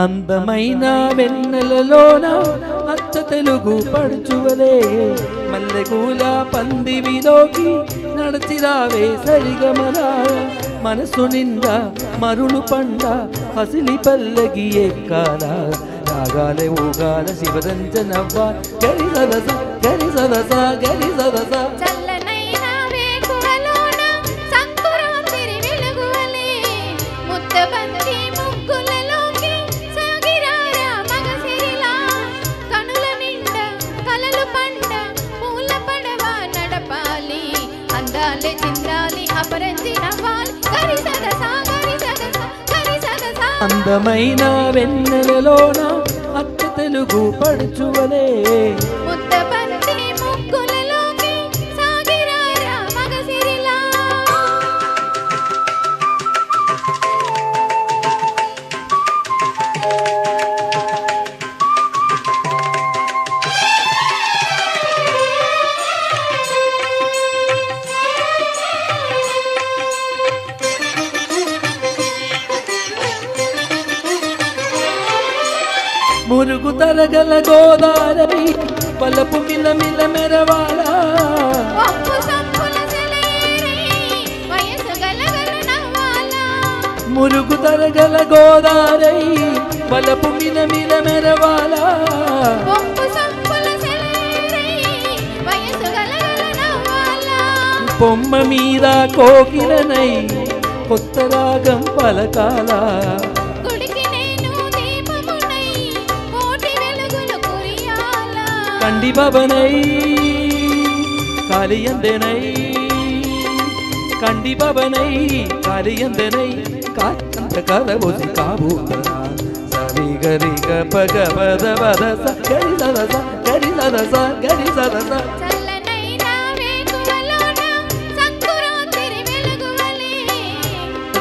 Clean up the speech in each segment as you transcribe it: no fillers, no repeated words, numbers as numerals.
అందమైన వెన్నెలలోన అచ్చ తెలుగు పడుచువలే మల్లెగూల పందివిలోకి నడచిరావే సరిగమలా మనసు నిండా మరులు పండ హసిలి పల్లగి ఎక్కాల రాగాలే ఊగాల శివరంజనవ్వ గరి సదస గరి సదస గరి సదస అందమైన వెన్నెలలోన అచ్చ తెలుగు పడుచువలే మురుగు తరగల గోదావరి పలపు మిల మిల మెరవాల మురుగు తరగల గోదావరి పలపు మిల మిల మెరవాల పొమ్మ మీద కోకిలనై కొత్త రాగం పలకాల కండి బబనై కాలియందెనై కండి బబనై కాలియందెనై కాంత కలబోసి కాబూతనా సరి గరి గ పగ పద పద స గరి సదస గరి సదస గరి సదస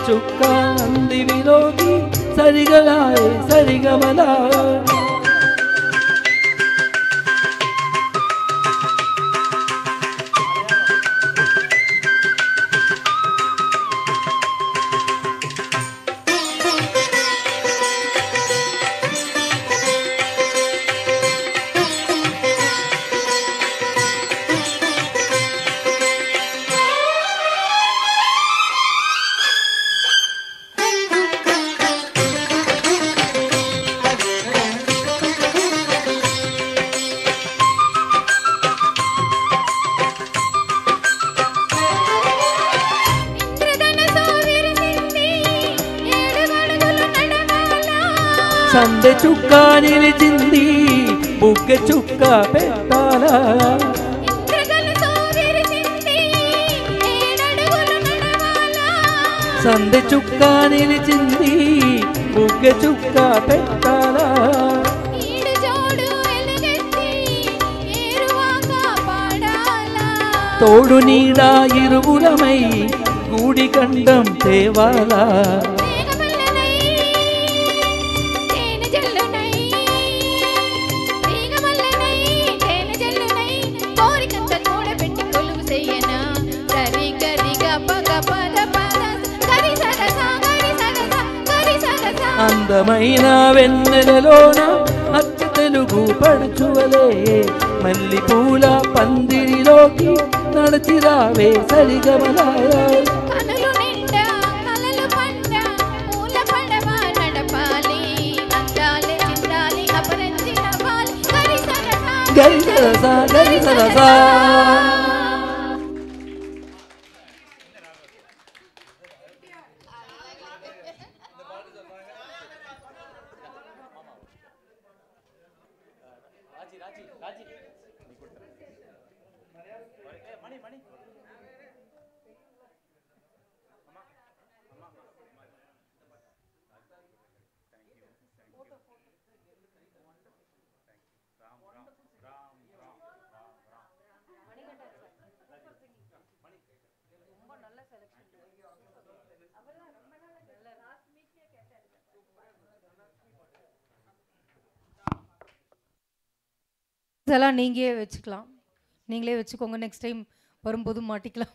చుక్క అందివిలోకి సరిగలాయే సరిగమలా సందె చుక్క నిలిచింది బుగ్గ చుక్క పెట్టాల సందె చుక్క నిలిచింది బుగ్గ చుక్క పెట్టాల తోడు నీడా ఇరువులమై గూడి కండం తేవాలా అందమైన వెన్నెలలోన అచ్చ తెలుగు పడుచువలే మల్లి పూల పందిరిలోకి నడచిరావే సరిగమలా గరి సరస గరి సరస இதெல்லாம் நீங்களே வச்சுக்கலாம், நீங்களே வச்சுக்கோங்க. நெக்ஸ்ட் டைம் வரும்போது மாட்டிக்கலாம்.